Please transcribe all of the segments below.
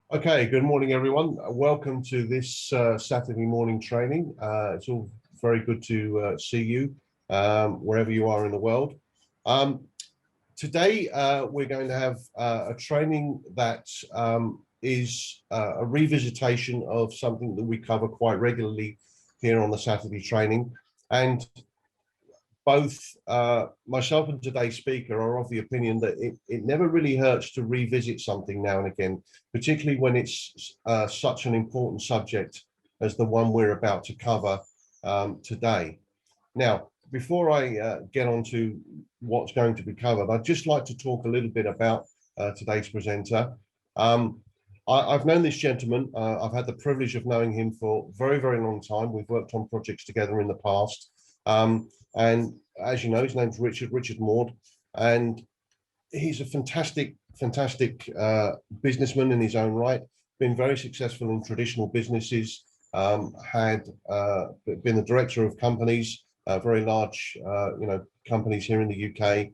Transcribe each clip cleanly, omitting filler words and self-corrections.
Okay, good morning, everyone. Welcome to this Saturday morning training. It's all very good to see you wherever you are in the world. Today, we're going to have a training that is a revisitation of something that we cover quite regularly here on the Saturday training. And both myself and today's speaker are of the opinion that it never really hurts to revisit something now and again, particularly when it's such an important subject as the one we're about to cover today. Now, before I get on to what's going to be covered, I'd just like to talk a little bit about today's presenter. I've known this gentleman. I've had the privilege of knowing him for a very, very long time. We've worked on projects together in the past. And as you know, his name's Richard Maude, and he's a fantastic businessman in his own right, been very successful in traditional businesses, been the director of companies, very large companies here in the UK,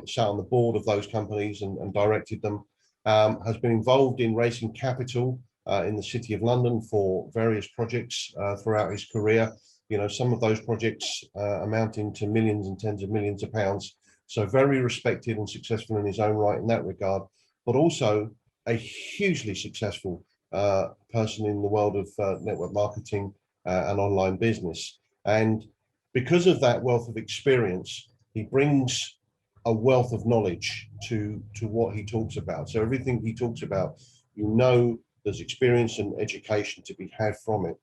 sat on the board of those companies and directed them, has been involved in raising capital in the City of London for various projects throughout his career. You know, some of those projects amounting to millions and tens of millions of pounds. So very respected and successful in his own right in that regard, but also a hugely successful person in the world of network marketing and online business. And because of that wealth of experience, he brings a wealth of knowledge to what he talks about. So everything he talks about, you know, there's experience and education to be had from it.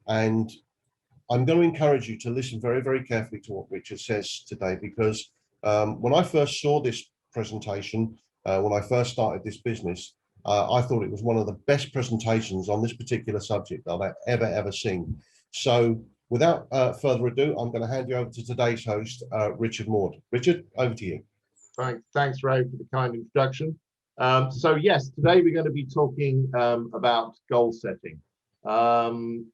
And I'm going to encourage you to listen very, very carefully to what Richard says today, because when I first saw this presentation, when I first started this business, I thought it was one of the best presentations on this particular subject that I've ever seen. So without further ado, I'm going to hand you over to today's host, Richard Maude. Richard, over to you. Thanks, Ray, for the kind introduction. So yes, today we're going to be talking about goal setting.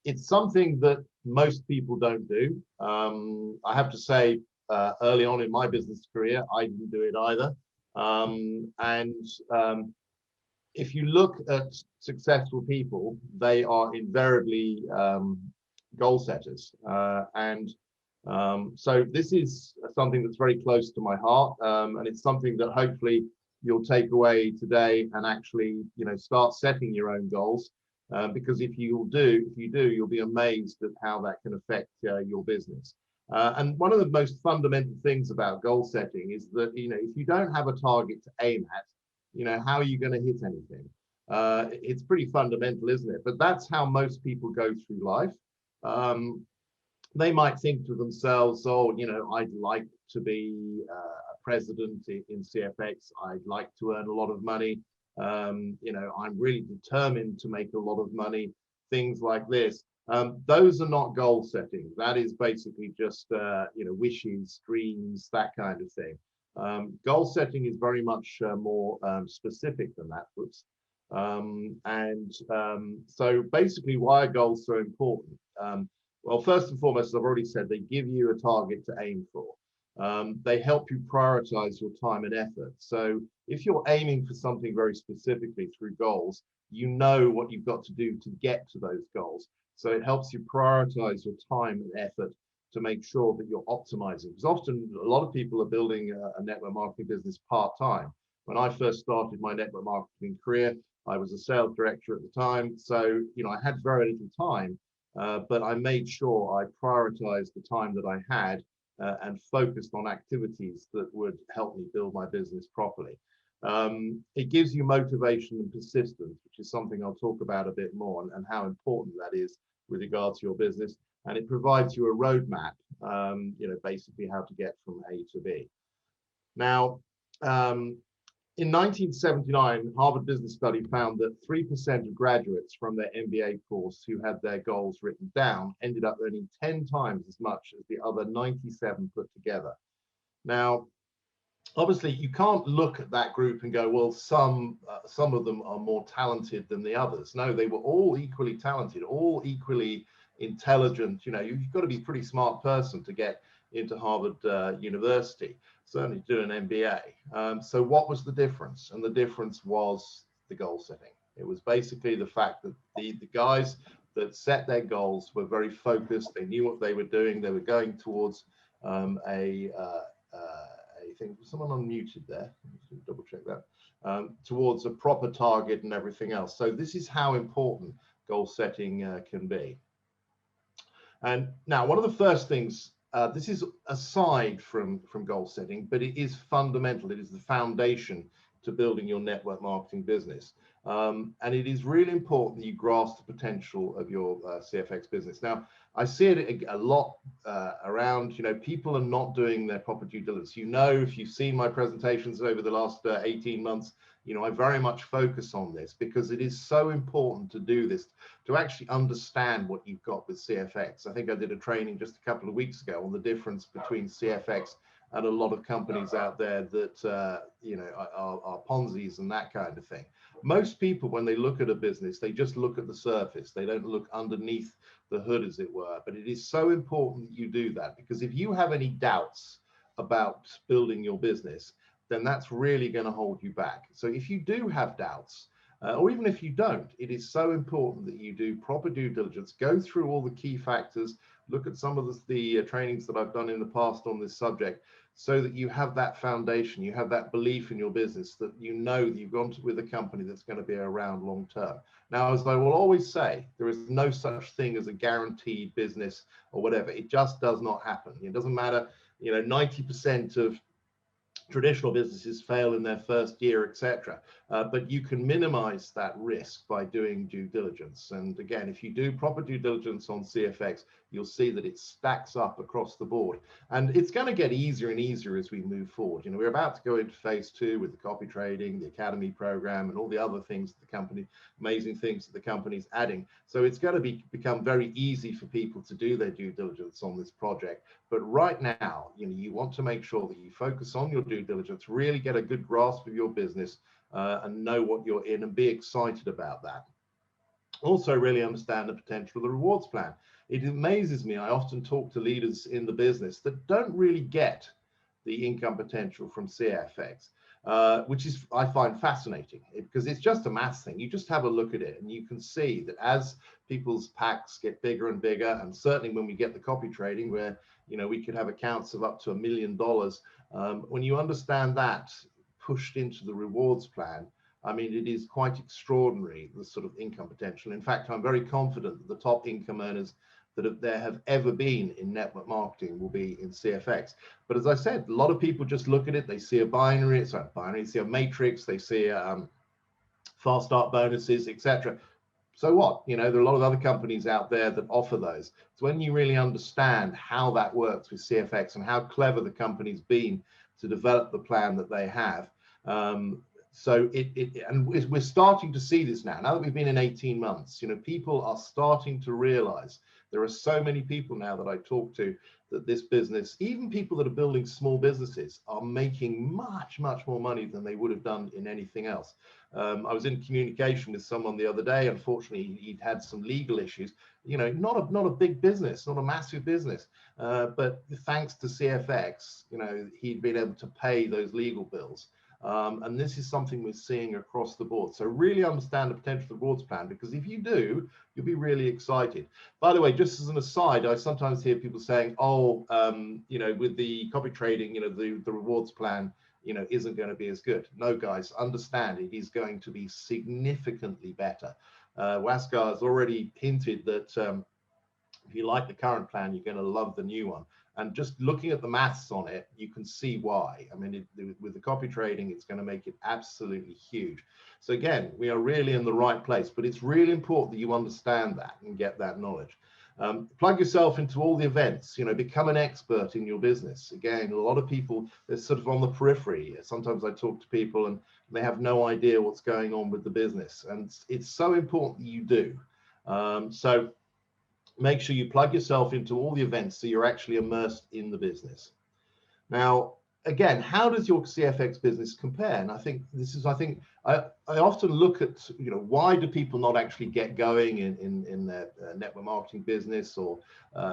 It's something that most people don't do. I have to say, early on in my business career, I didn't do it either. If you look at successful people, they are invariably goal setters. So this is something that's very close to my heart, and it's something that hopefully you'll take away today and actually, start setting your own goals. Because if you do, you'll be amazed at how that can affect your business. And one of the most fundamental things about goal setting is that, if you don't have a target to aim at, how are you going to hit anything? It's pretty fundamental, isn't it? But that's how most people go through life. They might think to themselves, oh, I'd like to be a president in CFX. I'd like to earn a lot of money. I'm really determined to make a lot of money, things like this. Those are not goal setting. That is basically just, wishes, dreams, that kind of thing. Goal setting is very much more specific than that. So basically, why are goals so important? Well, first and foremost, as I've already said, they give you a target to aim for. They help you prioritize your time and effort. So if you're aiming for something very specifically through goals, you know what you've got to do to get to those goals. So it helps you prioritize your time and effort to make sure that you're optimizing. Because often a lot of people are building a network marketing business part-time. When I first started my network marketing career, I was a sales director at the time. So, I had very little time, but I made sure I prioritized the time that I had and focused on activities that would help me build my business properly. It gives you motivation and persistence, which is something I'll talk about a bit more, and how important that is with regard to your business. And it provides you a roadmap, basically how to get from A to B. Now, in 1979, Harvard Business Study found that 3% of graduates from their MBA course who had their goals written down ended up earning 10 times as much as the other 97 put together. Now, obviously, you can't look at that group and go, well, some of them are more talented than the others. No, they were all equally talented, all equally intelligent. You've got to be a pretty smart person to get into Harvard University, certainly to do an MBA. So what was the difference? And the difference was the goal setting. It was basically the fact that the guys that set their goals were very focused. They knew what they were doing. They were going towards I think someone unmuted there. Double check that. Towards a proper target and everything else. So this is how important goal setting can be. And now, one of the first things, this is aside from goal setting, but it is fundamental. It is the foundation to building your network marketing business. And it is really important that you grasp the potential of your CFX business. Now, I see it a lot around, people are not doing their proper due diligence. If you've seen my presentations over the last 18 months, I very much focus on this because it is so important to do this, to actually understand what you've got with CFX. I think I did a training just a couple of weeks ago on the difference between CFX and a lot of companies out there that, are Ponzi's and that kind of thing. Most people, when they look at a business, they just look at the surface. They don't look underneath the hood, as it were. But it is so important that you do that, because if you have any doubts about building your business, then that's really going to hold you back. So if you do have doubts, or even if you don't, it is so important that you do proper due diligence, go through all the key factors, look at some of the trainings that I've done in the past on this subject, so that you have that foundation, you have that belief in your business, that that you've gone with a company that's going to be around long term. Now, as I will always say, there is no such thing as a guaranteed business or whatever. It just does not happen. It doesn't matter, 90% of traditional businesses fail in their first year, etc. But you can minimize that risk by doing due diligence. And again, if you do proper due diligence on CFX, you'll see that it stacks up across the board. And it's going to get easier and easier as we move forward. We're about to go into phase 2 with the copy trading, the academy program, and all the other things that the company, amazing things that the company's adding. So it's going to become very easy for people to do their due diligence on this project. But right now, you want to make sure that you focus on your due diligence, really get a good grasp of your business, and know what you're in and be excited about that. Also, really understand the potential of the rewards plan. It amazes me. I often talk to leaders in the business that don't really get the income potential from CFX, which is, I find, fascinating, because it's just a maths thing. You just have a look at it and you can see that as people's packs get bigger and bigger, and certainly when we get the copy trading where we could have accounts of up to $1 million, when you understand that pushed into the rewards plan, I mean, it is quite extraordinary, the sort of income potential. In fact, I'm very confident that the top income earners that there have ever been in network marketing will be in CFX. But as I said, a lot of people just look at it, they see a binary, see a matrix, they see fast start bonuses, etc. So what? There are a lot of other companies out there that offer those. So when you really understand how that works with CFX and how clever the company's been to develop the plan that they have, and we're starting to see this now that we've been in 18 months, people are starting to realize, there are so many people now that I talk to, that this business, even people that are building small businesses, are making much, much more money than they would have done in anything else. I was in communication with someone the other day. Unfortunately, he'd had some legal issues, not a big business, not a massive business, but thanks to CFX, he'd been able to pay those legal bills. And this is something we're seeing across the board. So really understand the potential of the rewards plan, because if you do, you'll be really excited. By the way, just as an aside, I sometimes hear people saying, with the copy trading, the rewards plan, isn't going to be as good. No, guys, understand it is going to be significantly better. Waskar has already hinted that if you like the current plan, you're going to love the new one. And just looking at the maths on it, you can see why. I mean, with the copy trading, it's going to make it absolutely huge. So again, we are really in the right place, but it's really important that you understand that and get that knowledge. Plug yourself into all the events, become an expert in your business. Again, a lot of people, they're sort of on the periphery. Sometimes I talk to people and they have no idea what's going on with the business. And it's so important that you do. So make sure you plug yourself into all the events so you're actually immersed in the business. Now, again, how does your CFX business compare? And I think this is, I often look at, why do people not actually get going in their network marketing business, or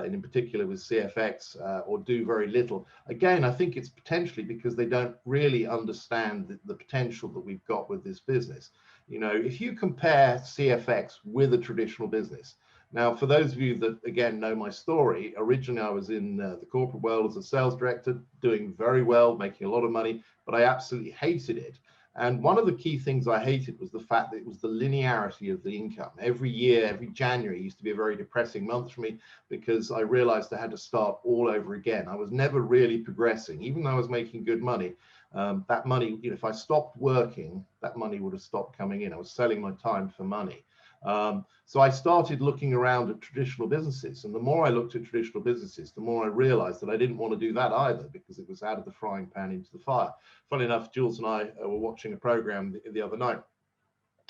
in particular with CFX, or do very little? Again, I think it's potentially because they don't really understand the potential that we've got with this business. If you compare CFX with a traditional business, now, for those of you that, again, know my story, originally I was in the corporate world as a sales director, doing very well, making a lot of money, but I absolutely hated it. And one of the key things I hated was the fact that it was the linearity of the income. Every year, every January used to be a very depressing month for me, because I realized I had to start all over again. I was never really progressing, even though I was making good money. That money, if I stopped working, that money would have stopped coming in. I was selling my time for money. So I started looking around at traditional businesses, and the more I looked at traditional businesses, the more I realized that I didn't want to do that either, because it was out of the frying pan into the fire. Funny enough, Jules and I were watching a program the other night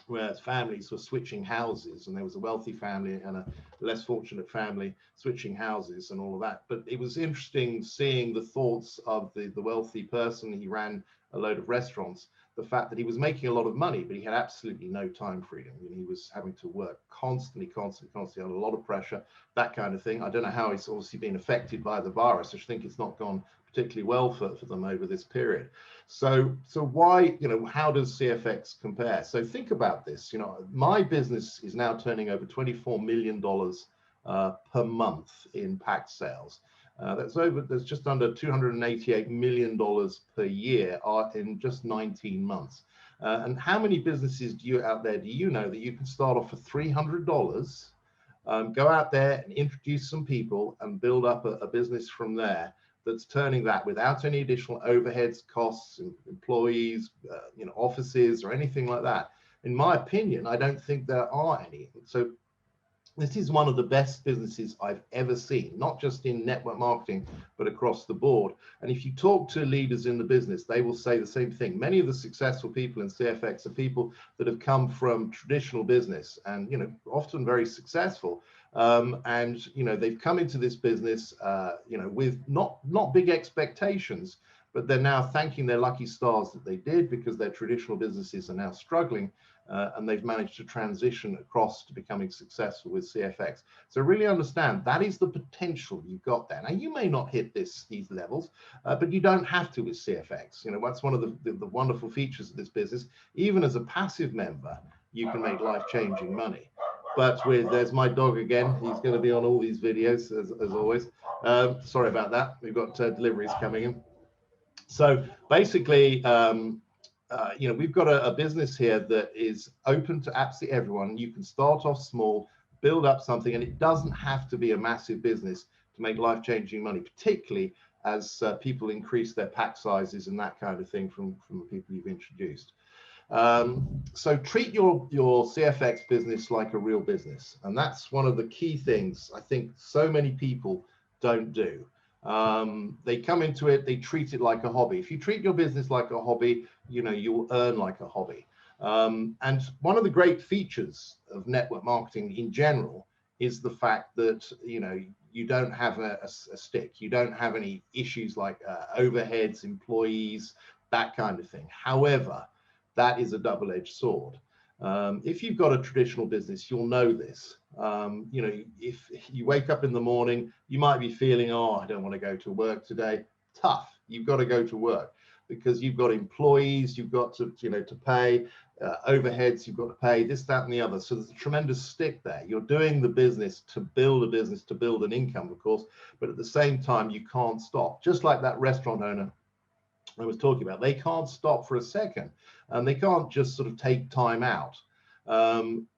where families were switching houses, and there was a wealthy family and a less fortunate family switching houses and all of that. But it was interesting seeing the thoughts of the wealthy person. He ran a load of restaurants. The fact that he was making a lot of money, but he had absolutely no time freedom. He was having to work constantly, under a lot of pressure, that kind of thing. I don't know how he's obviously been affected by the virus. I think it's not gone particularly well for them over this period. So why, how does CFX compare? So think about this. My business is now turning over $24 million per month in pack sales. That's just under $288 million per year in just 19 months. And how many businesses out there do you know that you can start off for $300, go out there and introduce some people and build up a business from there, that's turning that without any additional overheads, costs, employees, offices, or anything like that? In my opinion, I don't think there are any. So this is one of the best businesses I've ever seen, not just in network marketing, but across the board. And if you talk to leaders in the business, they will say the same thing. Many of the successful people in CFX are people that have come from traditional business and, often very successful. And, they've come into this business, with not big expectations, but they're now thanking their lucky stars that they did, because their traditional businesses are now struggling. And they've managed to transition across to becoming successful with CFX. So really understand that is the potential you've got there. Now, you may not hit these levels, but you don't have to with CFX. That's one of the wonderful features of this business. Even as a passive member, you can make life-changing money. But there's my dog again. He's going to be on all these videos, as always. Sorry about that. We've got deliveries coming in. So basically, we've got a business here that is open to absolutely everyone. You can start off small, build up something, and it doesn't have to be a massive business to make life-changing money, particularly as people increase their pack sizes and that kind of thing from the people you've introduced. So treat your CFX business like a real business. And that's one of the key things I think so many people don't do. They come into it, they treat it like a hobby. If you treat your business like a hobby, you'll earn like a hobby. And one of the great features of network marketing in general is the fact that, you don't have a stick. You don't have any issues like overheads, employees, that kind of thing. However, that is a double-edged sword. If you've got a traditional business, you'll know this. If you wake up in the morning, you might be feeling, oh, I don't want to go to work today. Tough. You've got to go to work because you've got employees, you've got to, to pay, overheads, you've got to pay this, that, and the other. So there's a tremendous stick there. You're doing the business to build a business, to build an income, of course, but at the same time, you can't stop. Just like that restaurant owner I was talking about, they can't stop for a second, and they can't just sort of take time out.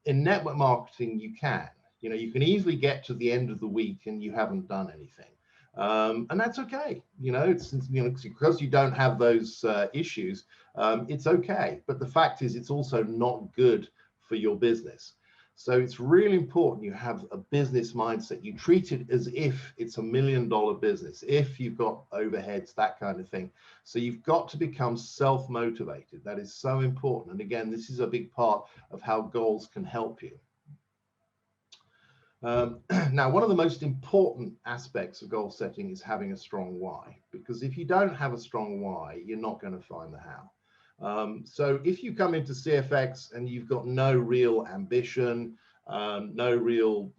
In network marketing, you can. You can easily get to the end of the week and you haven't done anything, and that's okay. It's because you don't have those issues. It's okay, but the fact is, it's also not good for your business. So it's really important you have a business mindset. You treat it as if it's $1 million business, if you've got overheads, that kind of thing. So you've got to become self-motivated. That is so important. And again, this is a big part of how goals can help you. Now, one of the most important aspects of goal setting is having a strong why, because if you don't have a strong why, you're not going to find the how. So if you come into CFX and you've got no real ambition, no real,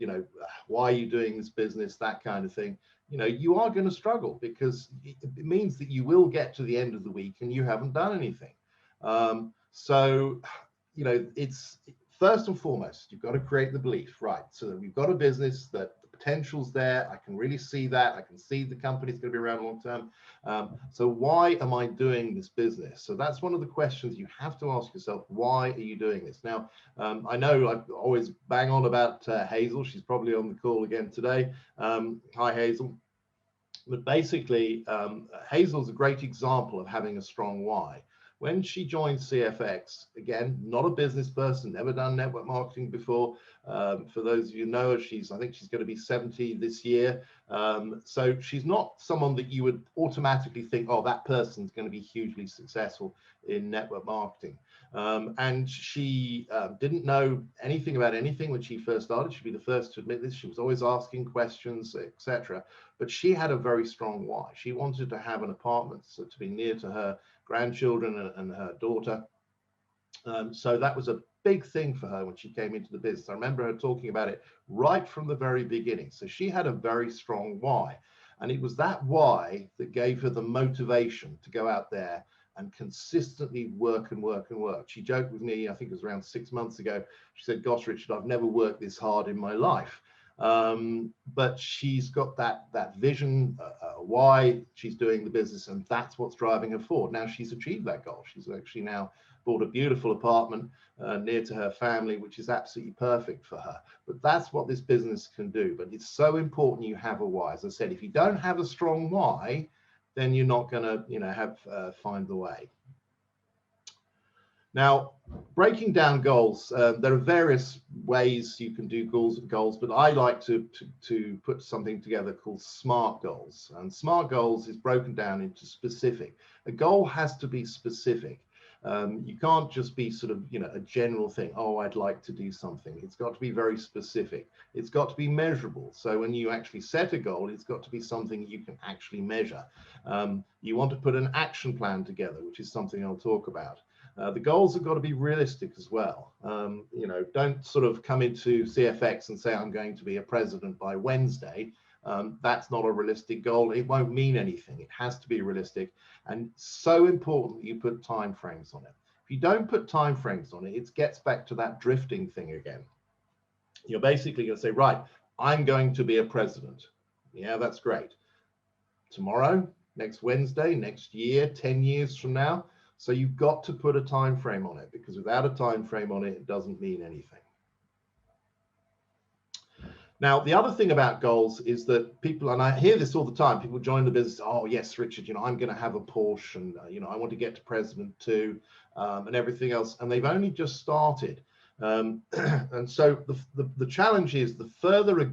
why are you doing this business, that kind of thing, you are going to struggle, because it means that you will get to the end of the week and you haven't done anything. So, it's first and foremost, you've got to create the belief, right? So that we've got a business that the potential's there. I can really see that. I can see the company's going to be around long term. So why am I doing this business? So that's one of the questions you have to ask yourself. Why are you doing this? Now, I know I always bang on about Hazel. She's probably on the call again today. Hi, Hazel. But basically, Hazel's a great example of having a strong why. When she joined CFX, again, not a business person, never done network marketing before. For those of you who know her, I think she's going to be 70 this year. So she's not someone that you would automatically think, oh, that person's going to be hugely successful in network marketing. And she didn't know anything about anything when she first started. She'd be the first to admit this. She was always asking questions, etc. But she had a very strong why. She wanted to have an apartment, so to be near to her grandchildren and her daughter. So that was a big thing for her when she came into the business. I remember her talking about it right from the very beginning. So she had a very strong why. And it was that why that gave her the motivation to go out there and consistently work and work and work. She joked with me, I think it was around 6 months ago. She said, gosh, Richard, I've never worked this hard in my life. But she's got that vision, why she's doing the business, and that's what's driving her forward. Now she's achieved that goal. She's actually now bought a beautiful apartment near to her family, which is absolutely perfect for her. But that's what this business can do. But it's so important you have a why. As I said, if you don't have a strong why, then you're not going to find the way. Now, breaking down goals, there are various ways you can do goals, but I like to put something together called SMART goals. And SMART goals is broken down into specific. A goal has to be specific. You can't just be sort of, a general thing. Oh, I'd like to do something. It's got to be very specific. It's got to be measurable. So when you actually set a goal, it's got to be something you can actually measure. You want to put an action plan together, which is something I'll talk about. The goals have got to be realistic as well. Don't sort of come into CFX and say, I'm going to be a president by Wednesday. That's not a realistic goal. It won't mean anything. It has to be realistic. And so important that you put time frames on it. If you don't put time frames on it, it gets back to that drifting thing again. You're basically going to say, right, I'm going to be a president. Yeah, that's great. Tomorrow, next Wednesday, next year, 10 years from now. So you've got to put a time frame on it, because without a time frame on it, it doesn't mean anything. Now, the other thing about goals is that people, and I hear this all the time, people join the business, oh yes, Richard, I'm going to have a Porsche, and I want to get to president too, and everything else, and they've only just started. And so the challenge is, the further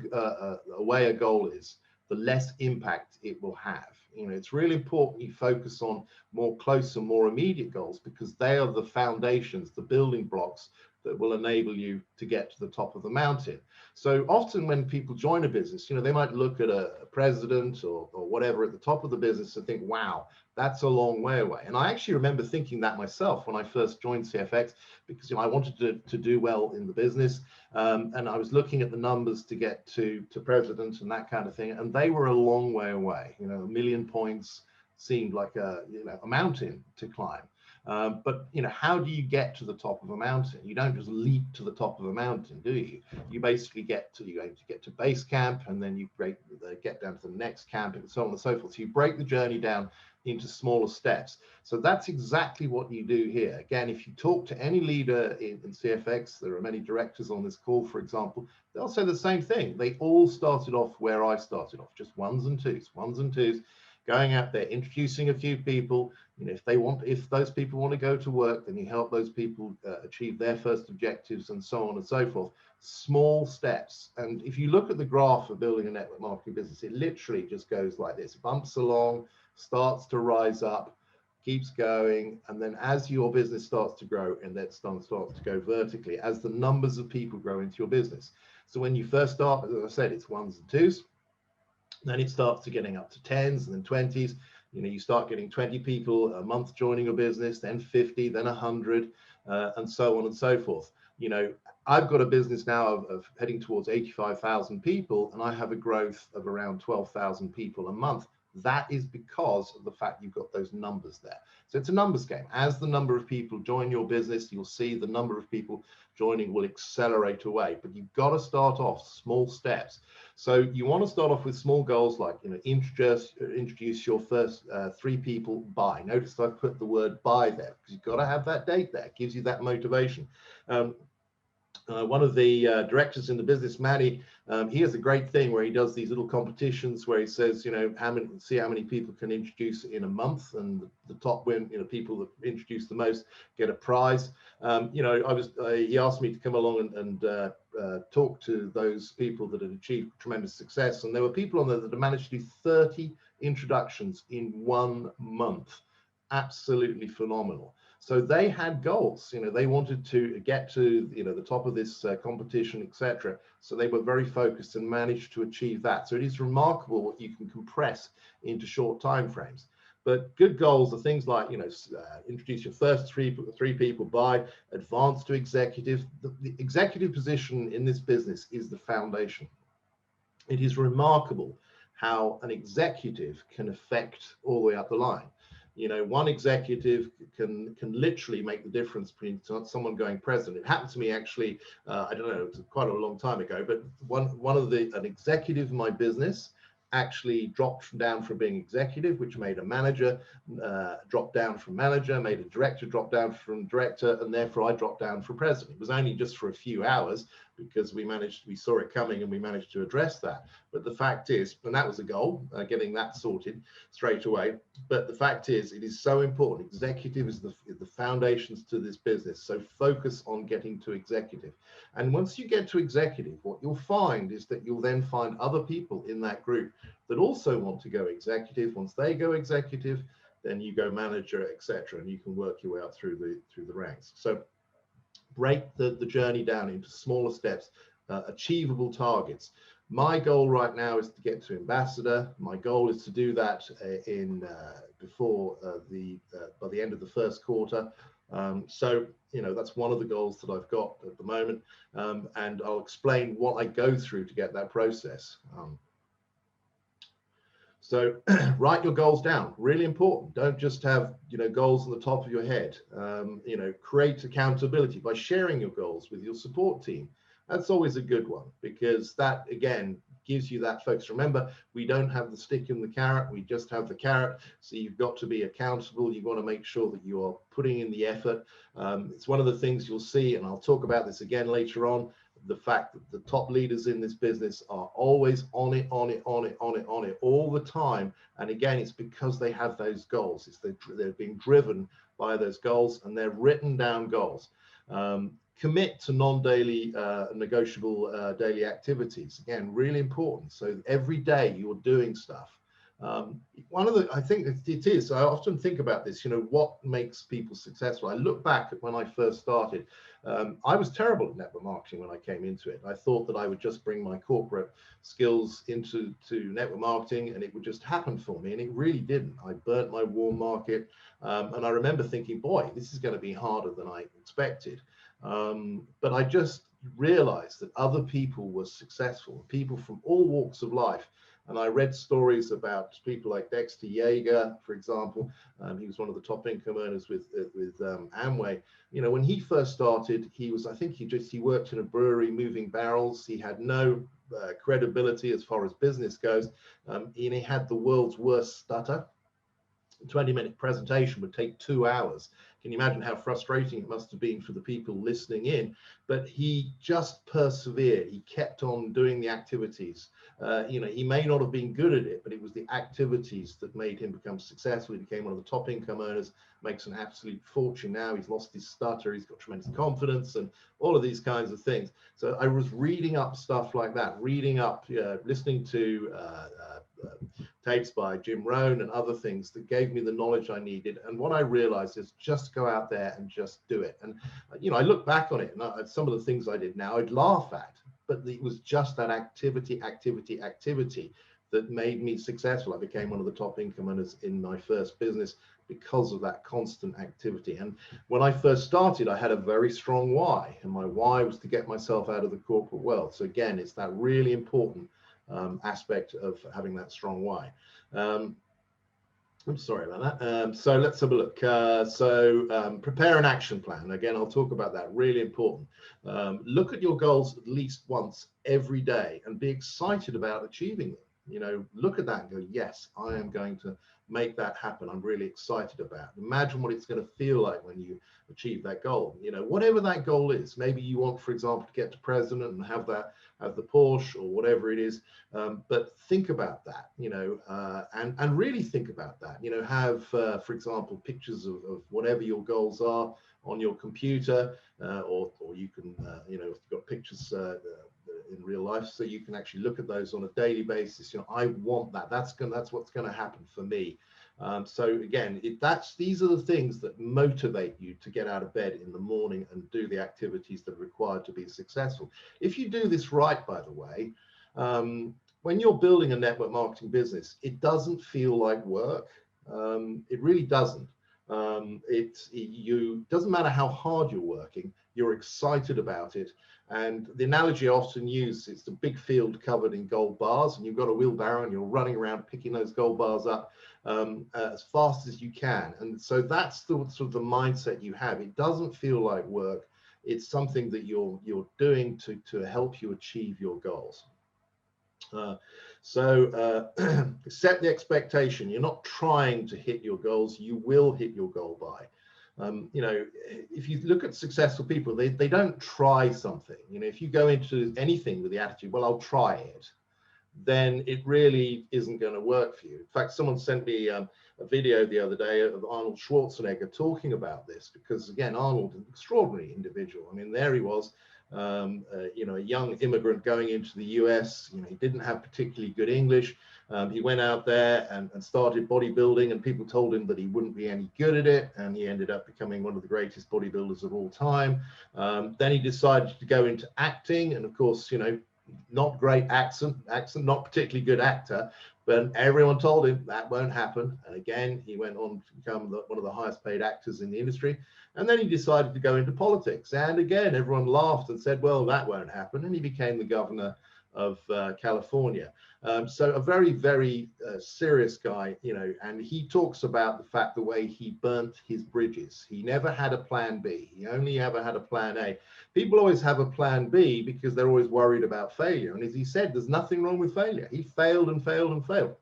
away a goal is, the less impact it will have. It's really important you focus on more close and more immediate goals, because they are the foundations, the building blocks that will enable you to get to the top of the mountain. So often when people join a business, they might look at a president or whatever at the top of the business and think, wow, that's a long way away. And I actually remember thinking that myself when I first joined CFX, because I wanted to do well in the business. And I was looking at the numbers to get to president and that kind of thing. And they were a long way away. 1 million points seemed like a mountain to climb. But how do you get to the top of a mountain? You don't just leap to the top of a mountain, do you? You basically you're going to get to base camp, and then you get down to the next camp, and so on and so forth. So you break the journey down into smaller steps. So that's exactly what you do here. Again, if you talk to any leader in CFX, there are many directors on this call, for example, they'll say the same thing. They all started off where I started off, just ones and twos, going out there, introducing a few people. If those people want to go to work, then you help those people achieve their first objectives, and so on and so forth. Small steps. And if you look at the graph of building a network marketing business, it literally just goes like this, bumps along, starts to rise up, keeps going, and then as your business starts to grow, and that starts to go vertically, as the numbers of people grow into your business. So when you first start, as I said, it's ones and twos, then it starts to getting up to tens and then 20s. You know, you start getting 20 people a month joining your business, then 50, then 100, and so on and so forth. You know, I've got a business now of heading towards 85,000 people, and I have a growth of around 12,000 people a month. That is because of the fact you've got those numbers there. So it's a numbers game. As the number of people join your business, you'll see the number of people joining will accelerate away. But you've got to start off small steps. So you want to start off with small goals like, you know, introduce your first 3 people by. Notice I've put the word by there because you've got to have that date there. It gives you that motivation. One of the directors in the business, Manny, he has a great thing where he does these little competitions where he says, you know, see how many people can introduce in a month, and the top win, you know, people that introduce the most get a prize. You know, he asked me to come along and talk to those people that had achieved tremendous success, and there were people on there that had managed to do 30 introductions in 1 month. Absolutely phenomenal. So they had goals, you know, they wanted to get to, you know, the top of this competition, etc. So they were very focused and managed to achieve that. So it is remarkable what you can compress into short time frames. But good goals are things like, you know, introduce your first three people by, advance to executive. The executive position in this business is the foundation. It is remarkable how an executive can affect all the way up the line. You know, one executive can literally make the difference between someone going president. It happened to me actually, I don't know, quite a long time ago, but an executive in my business actually dropped down from being executive, which made a manager drop down from manager, made a director drop down from director, and therefore I dropped down from president. It was only just for a few hours because we saw it coming and we managed to address that. But the fact is, and that was a goal, getting that sorted straight away. But the fact is, it is so important. Executive is the foundations to this business. So focus on getting to executive. And once you get to executive, what you'll find is that you'll then find other people in that group that also want to go executive. Once they go executive, then you go manager, etc., and you can work your way up through the ranks. So break the journey down into smaller steps, achievable targets. My goal right now is to get to ambassador. My goal is to do that by the end of the first quarter. So, you know, that's one of the goals that I've got at the moment, and I'll explain what I go through to get that process. So write your goals down, really important. Don't just have, you know, goals on the top of your head. You know, create accountability by sharing your goals with your support team. That's always a good one because that, again, gives you that focus. Remember, we don't have the stick and the carrot, we just have the carrot. So you've got to be accountable. You've got to make sure that you are putting in the effort. It's one of the things you'll see, and I'll talk about this again later on, the fact that the top leaders in this business are always on it all the time. And again, it's because they have those goals. They're being driven by those goals, and they're written down goals. Commit to non-daily negotiable daily activities. Again, really important. So every day you're doing stuff. I think it is, I often think about this, you know, what makes people successful. I look back at when I first started. I was terrible at network marketing when I came into it. I thought that I would just bring my corporate skills into network marketing and it would just happen for me, and it really didn't. I burnt my warm market, and I remember thinking, boy, this is going to be harder than I expected. But I just realized that other people were successful, people from all walks of life. And I read stories about people like 𝙏𝙝𝙖𝙠 𝙔𝙤𝙪, for example. He was one of the top income earners with Amway. You know, when he first started, I think he worked in a brewery moving barrels. He had no credibility as far as business goes. And he had the world's worst stutter. A 20-minute presentation would take 2 hours. can you imagine how frustrating it must have been for the people listening in? But he just persevered. He kept on doing the activities. You know, he may not have been good at it, but it was the activities that made him become successful. He became one of the top income earners, makes an absolute fortune now. He's lost his stutter, he's got tremendous confidence, and all of these kinds of things. So I was reading up stuff like that, reading up, listening to tapes by Jim Rohn and other things that gave me the knowledge I needed. And what I realized is just go out there and just do it. And, you know, I look back on it, and some of the things I did now I'd laugh at, but it was just that activity that made me successful. I became one of the top income earners in my first business because of that constant activity. And when I first started, I had a very strong why, and my why was to get myself out of the corporate world. So again, it's that really important aspect of having that strong why. I'm sorry about that. So let's have a look. Prepare an action plan. Again, I'll talk about that. Really important. Look at your goals at least once every day and be excited about achieving them. You know, look at that and go, yes, I am going to make that happen. I'm really excited about it. Imagine what it's going to feel like when you achieve that goal. You know, whatever that goal is. Maybe you want, for example, to get to president and have the Porsche or whatever it is. But think about that, you know, and really think about that. You know, have, for example, pictures of whatever your goals are on your computer, or you can, you know, if you've got pictures in real life, so you can actually look at those on a daily basis. You know, I want that. That's what's going to happen for me. So again, these are the things that motivate you to get out of bed in the morning and do the activities that are required to be successful. If you do this right, by the way, when you're building a network marketing business, it doesn't feel like work. It really doesn't. It doesn't matter how hard you're working, you're excited about it. And the analogy I often use is the big field covered in gold bars, and you've got a wheelbarrow and you're running around picking those gold bars up as fast as you can. And so that's the sort of the mindset you have. It doesn't feel like work. It's something that you're doing to help you achieve your goals. Set the expectation. You're not trying to hit your goals. You will hit your goal by. You know, if you look at successful people, they don't try something. You know, if you go into anything with the attitude, well, I'll try it, then it really isn't going to work for you. In fact, someone sent me a video the other day of Arnold Schwarzenegger talking about this, because again, Arnold, an extraordinary individual. I mean, there he was, you know, a young immigrant going into the US. You know, he didn't have particularly good English. He went out there and started bodybuilding, and people told him that he wouldn't be any good at it, and he ended up becoming one of the greatest bodybuilders of all time. Then he decided to go into acting, and of course, you know, not great accent, not particularly good actor, but everyone told him that won't happen. And again, he went on to become one of the highest paid actors in the industry. And then he decided to go into politics. And again, everyone laughed and said, well, that won't happen. And he became the governor of California. So a very, very serious guy, you know, and he talks about the fact the way he burnt his bridges. He never had a plan B. He only ever had a plan A. People always have a plan B because they're always worried about failure. And as he said, there's nothing wrong with failure. He failed and failed and failed.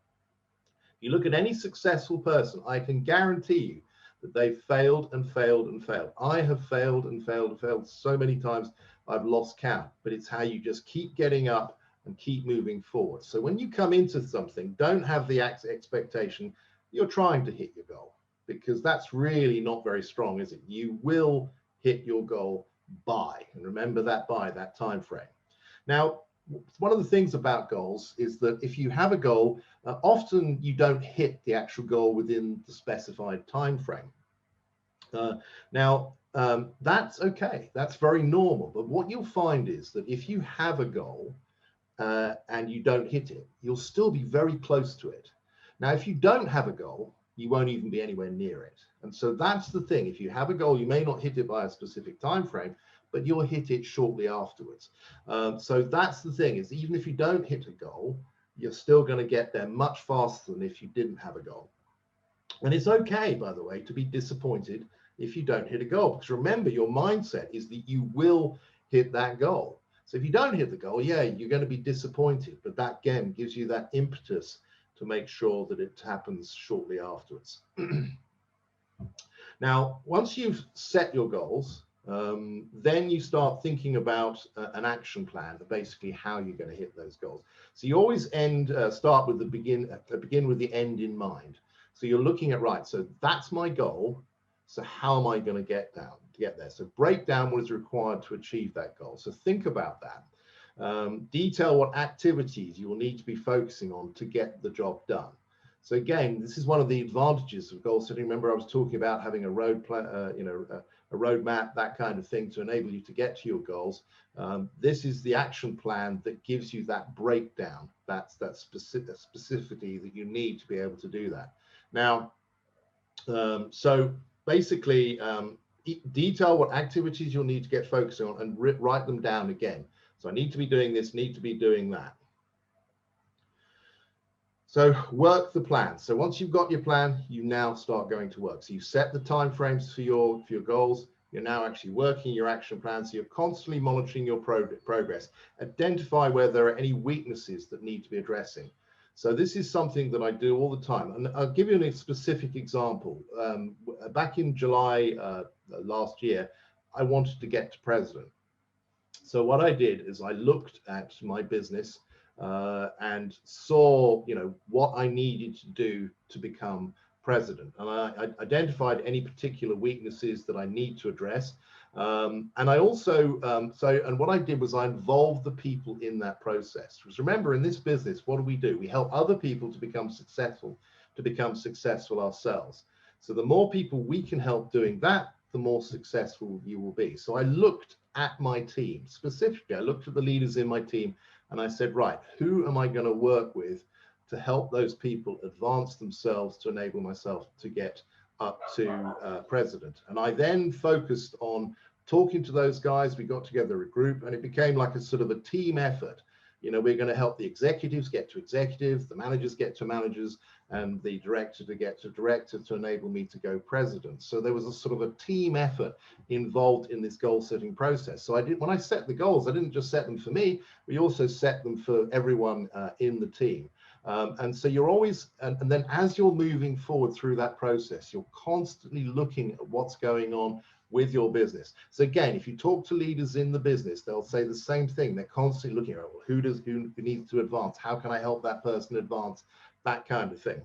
You look at any successful person, I can guarantee you that they've failed and failed and failed. I have failed and failed and failed so many times I've lost count, but it's how you just keep getting up and keep moving forward. So when you come into something, don't have the expectation you're trying to hit your goal, because that's really not very strong, is it? You will hit your goal by, and remember that by that time frame. Now, one of the things about goals is that if you have a goal, often you don't hit the actual goal within the specified time frame. That's okay. That's very normal. But what you'll find is that if you have a goal and you don't hit it, you'll still be very close to it. Now, if you don't have a goal, you won't even be anywhere near it. And so that's the thing. If you have a goal, you may not hit it by a specific time frame, but you'll hit it shortly afterwards. So that's the thing, is even if you don't hit a goal, you're still going to get there much faster than if you didn't have a goal. And it's okay, by the way, to be disappointed if you don't hit a goal, because remember, your mindset is that you will hit that goal. So if you don't hit the goal, yeah, you're going to be disappointed, but that again gives you that impetus to make sure that it happens shortly afterwards. Now, once you've set your goals, then you start thinking about an action plan, basically how you're going to hit those goals. So you always start with begin with the end in mind. So you're looking at, right, so that's my goal. So how am I going to get there? So break down what is required to achieve that goal. So think about that. Detail what activities you will need to be focusing on to get the job done. So again, this is one of the advantages of goal setting. Remember, I was talking about having a a roadmap, that kind of thing, to enable you to get to your goals. This is the action plan that gives you that breakdown. That's that specificity that you need to be able to do that. Now, so basically, detail what activities you'll need to get focusing on and write them down again. So I need to be doing this, need to be doing that. So work the plan. So once you've got your plan, you now start going to work. So you set the time frames for your goals. You're now actually working your action plan. So you're constantly monitoring your progress. Identify where there are any weaknesses that need to be addressing. So this is something that I do all the time. And I'll give you a specific example. Back in July last year, I wanted to get to president. So what I did is I looked at my business and saw, what I needed to do to become president. And I identified any particular weaknesses that I need to address. And I also, and what I did was I involved the people in that process. Because remember, in this business, what do? We help other people to become successful ourselves. So the more people we can help doing that, the more successful you will be. So I looked at my team specifically. I looked at the leaders in my team and I said, right, who am I going to work with to help those people advance themselves to enable myself to get up to president? And I then focused on talking to those guys. We got together a group and it became like a sort of a team effort. We're going to help the executives get to executives, the managers get to managers, and the director to get to director to enable me to go president. So there was a sort of a team effort involved in this goal setting process. So when I set the goals, I didn't just set them for me, we also set them for everyone in the team. And so you're always, and then as you're moving forward through that process, you're constantly looking at what's going on with your business. So again, if you talk to leaders in the business, they'll say the same thing. They're constantly looking at, well, who needs to advance? How can I help that person advance? That kind of thing.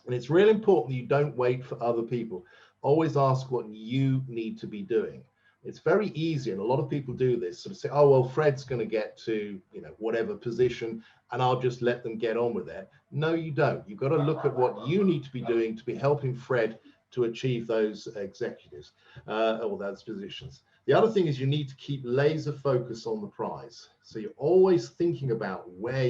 And it's really important that you don't wait for other people. Always ask what you need to be doing. It's very easy, and a lot of people do this, sort of say, oh, well, Fred's going to get to, whatever position, and I'll just let them get on with it. No, you don't. You've got to look at what you need to be doing to be helping Fred to achieve those executives or those positions. The other thing is you need to keep laser focus on the prize. So you're always thinking about where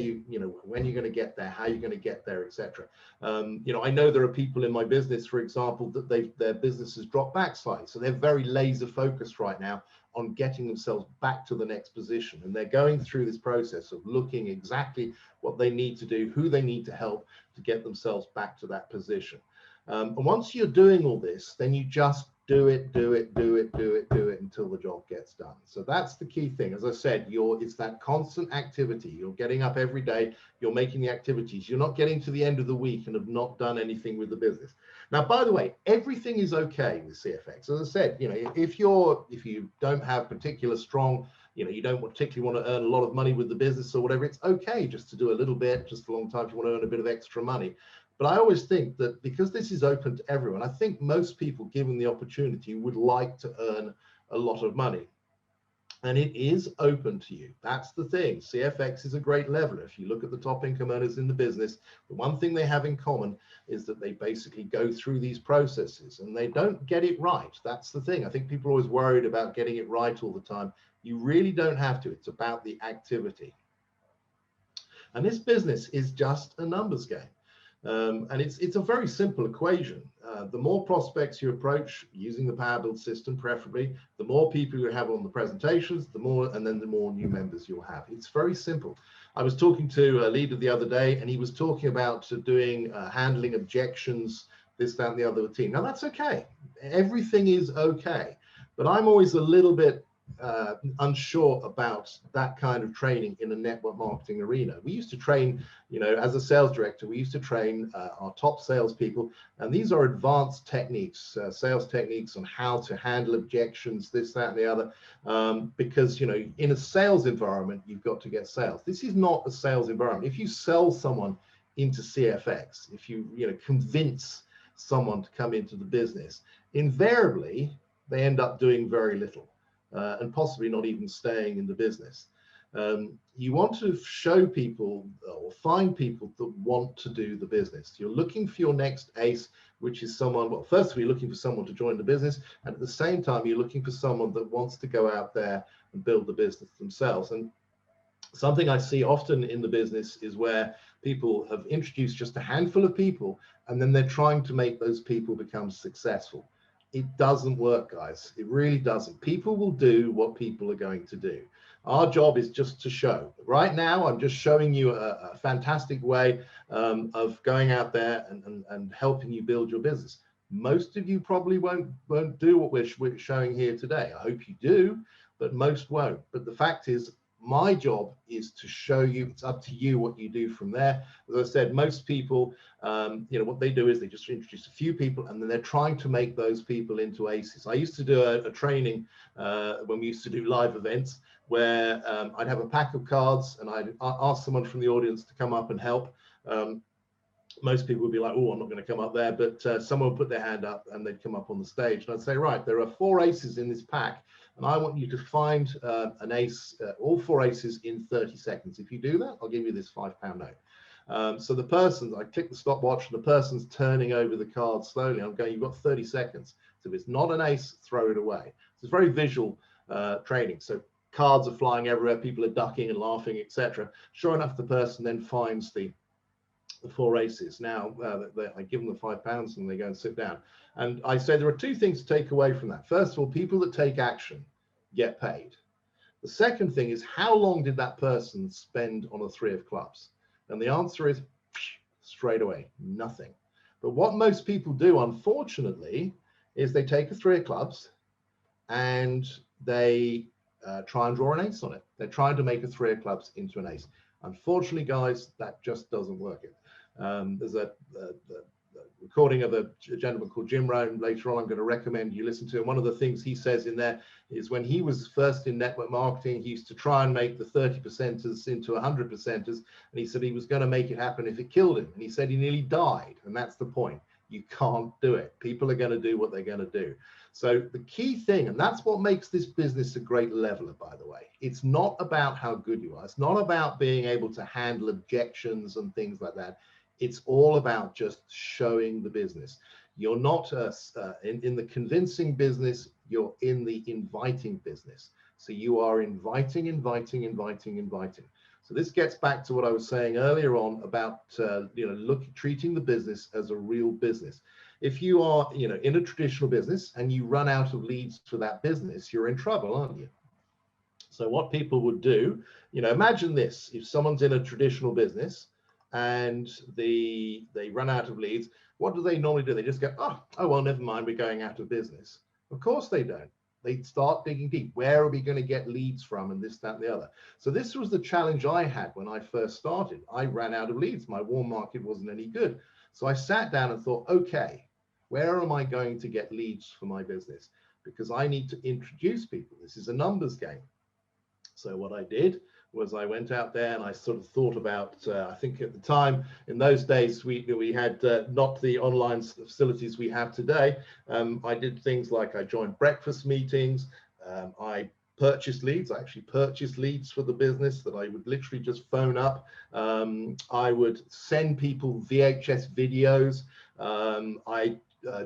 when you're going to get there, how you're going to get there, etc. I know there are people in my business, for example, that their business has dropped back slightly. So they're very laser focused right now on getting themselves back to the next position. And they're going through this process of looking exactly what they need to do, who they need to help to get themselves back to that position. And once you're doing all this, then you just do it until the job gets done. So that's the key thing. As I said, it's that constant activity. You're getting up every day, you're making the activities. You're not getting to the end of the week and have not done anything with the business. Now, by the way, everything is okay with CFX. As I said, if you don't have particular strong, you don't particularly want to earn a lot of money with the business or whatever, it's okay just to do a little bit, just a long time if you want to earn a bit of extra money. But I always think that because this is open to everyone, I think most people, given the opportunity, would like to earn a lot of money. And it is open to you. That's the thing. CFX is a great leveler. If you look at the top income earners in the business, the one thing they have in common is that they basically go through these processes and they don't get it right. That's the thing. I think people are always worried about getting it right all the time. You really don't have to. It's about the activity. And this business is just a numbers game. And it's a very simple equation. The more prospects you approach using the Power Build system, preferably, the more people you have on the presentations, the more new members you'll have. It's very simple. I was talking to a leader the other day, and he was talking about doing handling objections, this, that, and the other team. Now that's okay. Everything is okay. But I'm always a little bit unsure about that kind of training in a network marketing arena. We used to train, as a sales director, we used to train our top salespeople, and these are advanced techniques, sales techniques on how to handle objections, this, that, and the other, because, in a sales environment, you've got to get sales. This is not a sales environment. If you sell someone into CFX, if you, convince someone to come into the business, invariably, they end up doing very little. And possibly not even staying in the business. You want to show people or find people that want to do the business. You're looking for your next ace, which is someone, well, first of all, you're looking for someone to join the business. And at the same time, you're looking for someone that wants to go out there and build the business themselves. And something I see often in the business is where people have introduced just a handful of people, and then they're trying to make those people become successful. It doesn't work, guys. It really doesn't. People will do what people are going to do. Our job is just to show. Right now, I'm just showing you a fantastic way of going out there and helping you build your business. Most of you probably won't do what we're showing here today. I hope you do, but most won't. But the fact is, my job is to show you. It's up to you what you do from there. As I said, most people, what they do is they just introduce a few people, and then they're trying to make those people into aces. I used to do a training when we used to do live events where I'd have a pack of cards and I'd ask someone from the audience to come up and help. Most people would be like, oh, I'm not going to come up there, but someone would put their hand up and they'd come up on the stage. And I'd say, right, there are 4 aces in this pack, and I want you to find an ace, all 4 aces in 30 seconds. If you do that, I'll give you this £5 note. So the person, I click the stopwatch, and the person's turning over the cards slowly. I'm going, you've got 30 seconds. So if it's not an ace, throw it away. So it's very visual training. So cards are flying everywhere, people are ducking and laughing, etc. Sure enough, the person then finds the 4 aces. Now I give them the £5 and they go and sit down. And I say there are 2 things to take away from that. First of all, people that take action get paid. The second thing is, how long did that person spend on a 3 of clubs? And the answer is straight away, nothing. But what most people do, unfortunately, is they take a 3 of clubs and they try and draw an ace on it. They're trying to make a 3 of clubs into an ace. Unfortunately, guys, that just doesn't work. There's a recording of a gentleman called Jim Rohn later on I'm going to recommend you listen to. And one of the things he says in there is when he was first in network marketing, he used to try and make the 30%ers into 100%ers. And he said he was going to make it happen if it killed him. And he said he nearly died. And that's the point. You can't do it. People are going to do what they're going to do. So the key thing, and that's what makes this business a great leveler, by the way, it's not about how good you are. It's not about being able to handle objections and things like that. It's all about just showing the business. You're not in the convincing business, you're in the inviting business. So you are inviting. So this gets back to what I was saying earlier on about treating the business as a real business. If you are in a traditional business and you run out of leads for that business, you're in trouble, aren't you? So what people would do, imagine this: if someone's in a traditional business and they run out of leads, what do they normally do? They just go, oh well, never mind, we're going out of business. Of course they don't. They start digging deep. Where are we going to get leads from, and this, that, and the other? So this was the challenge I had when I first started. I ran out of leads. My warm market wasn't any good. So I sat down and thought, okay, where am I going to get leads for my business? Because I need to introduce people. This is a numbers game. So what I did was I went out there and I sort of thought about, I think at the time, in those days, we had not the online facilities we have today. I did things like I joined breakfast meetings. I purchased leads. I actually purchased leads for the business that I would literally just phone up. I would send people VHS videos. I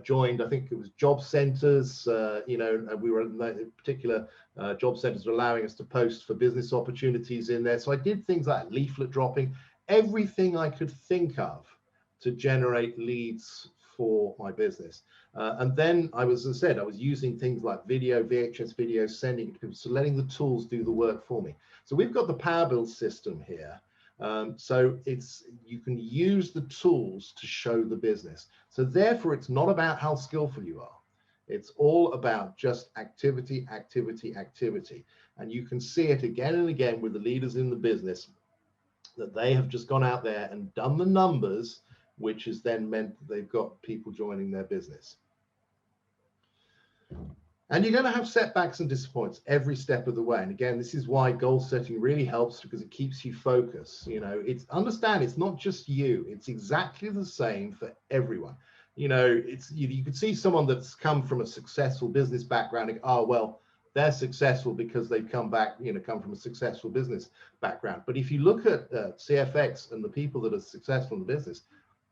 joined, I think it was job centers, and we were in particular job centers were allowing us to post for business opportunities in there. So I did things like leaflet dropping, everything I could think of to generate leads for my business. And then as I said, I was using things like video, VHS videos, sending it to people, so letting the tools do the work for me. So we've got the Power Build system here. So you can use the tools to show the business. So therefore, it's not about how skillful you are. It's all about just activity, activity, activity. And you can see it again and again with the leaders in the business, that they have just gone out there and done the numbers, which has then meant that they've got people joining their business. And you're going to have setbacks and disappointments every step of the way. And again, this is why goal setting really helps, because it keeps you focused. You know, understand it's not just you. It's exactly the same for everyone. You know, you could see someone that's come from a successful business background and, oh, well, they're successful because they've come from a successful business background. But if you look at CFX and the people that are successful in the business,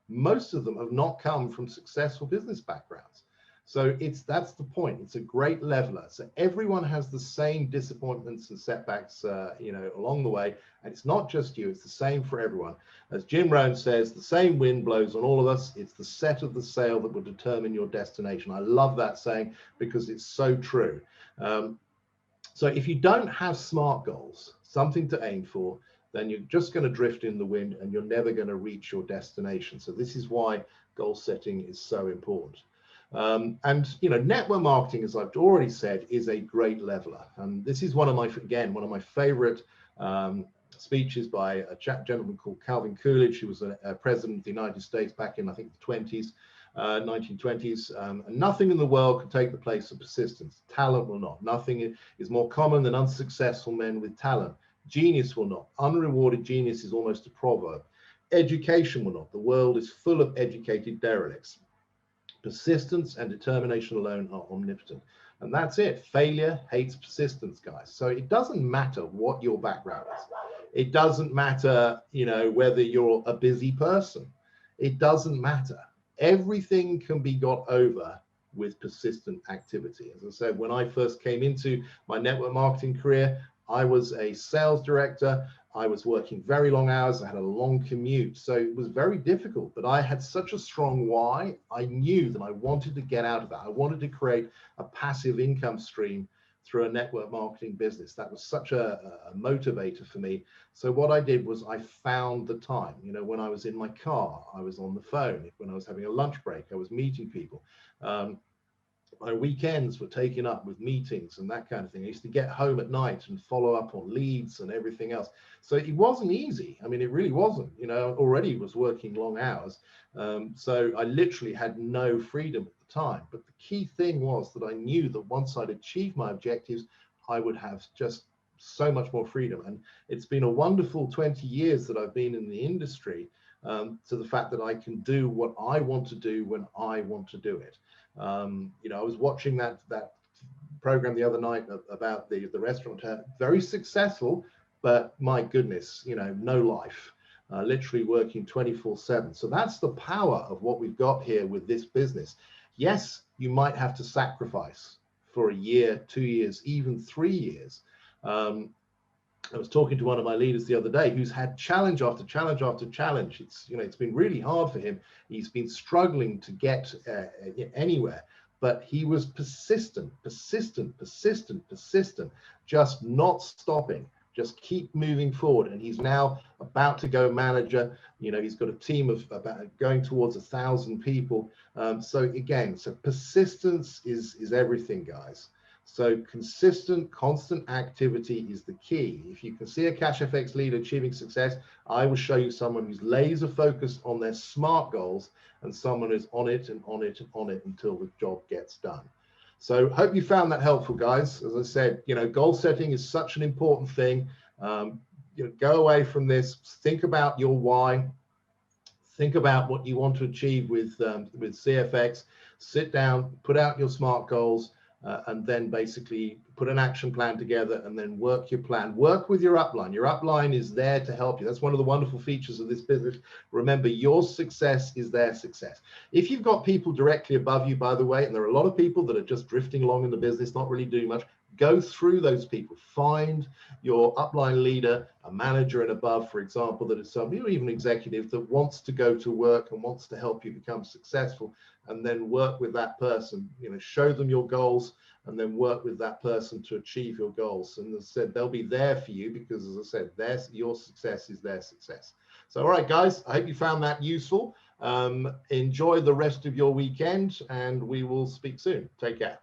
most of them have not come from successful business backgrounds. So that's the point. It's a great leveler. So everyone has the same disappointments and setbacks, along the way. And it's not just you, it's the same for everyone. As Jim Rohn says, the same wind blows on all of us. It's the set of the sail that will determine your destination. I love that saying because it's so true. So if you don't have SMART goals, something to aim for, then you're just going to drift in the wind and you're never going to reach your destination. So this is why goal setting is so important. And network marketing, as I've already said, is a great leveler. And this is one of my favorite speeches by a gentleman called Calvin Coolidge, who was a president of the United States back in, I think, the 1920s. And nothing in the world can take the place of persistence. Talent will not. Nothing is more common than unsuccessful men with talent. Genius will not. Unrewarded genius is almost a proverb. Education will not. The world is full of educated derelicts. Persistence and determination alone are omnipotent. And that's it. Failure hates persistence, guys. So it doesn't matter what your background is. It doesn't matter, whether you're a busy person. It doesn't matter. Everything can be got over with persistent activity. As I said, when I first came into my network marketing career, I was a sales director. I was working very long hours. I had a long commute. So it was very difficult, but I had such a strong why. I knew that I wanted to get out of that. I wanted to create a passive income stream through a network marketing business. That was such a motivator for me. So what I did was I found the time. When I was in my car, I was on the phone. When I was having a lunch break, I was meeting people. My weekends were taken up with meetings and that kind of thing. I used to get home at night and follow up on leads and everything else. So it wasn't easy. I mean, it really wasn't. Already was working long hours. So I literally had no freedom at the time. But the key thing was that I knew that once I'd achieved my objectives, I would have just so much more freedom. And it's been a wonderful 20 years that I've been in the industry, to the fact that I can do what I want to do when I want to do it. I was watching that program the other night about the restaurant, very successful, but my goodness, no life, literally working 24/7. So that's the power of what we've got here with this business. Yes, you might have to sacrifice for a year, 2 years, even 3 years. I was talking to one of my leaders the other day who's had challenge after challenge after challenge. It's been really hard for him. He's been struggling to get anywhere, but he was persistent, just not stopping, just keep moving forward. And he's now about to go manager. He's got a team of about going towards 1,000 people. So persistence is everything, guys. So consistent, constant activity is the key. If you can see a Cashfx leader achieving success, I will show you someone who's laser focused on their SMART goals and someone who's on it and on it and on it until the job gets done. So hope you found that helpful, guys. As I said, goal setting is such an important thing. Go away from this, think about your why, think about what you want to achieve with CFX, sit down, put out your SMART goals, and then basically put an action plan together and then work your plan. Work with your upline. Your upline is there to help you. That's one of the wonderful features of this business. Remember, your success is their success. If you've got people directly above you, by the way, and there are a lot of people that are just drifting along in the business, not really doing much, go through those people. Find your upline leader, a manager and above, for example, that is somebody, or even executive that wants to go to work and wants to help you become successful, and then work with that person. Show them your goals and then work with that person to achieve your goals. And as I said, they'll be there for you because, as I said, your success is their success. So, all right, guys, I hope you found that useful. Enjoy the rest of your weekend, and we will speak soon. Take care.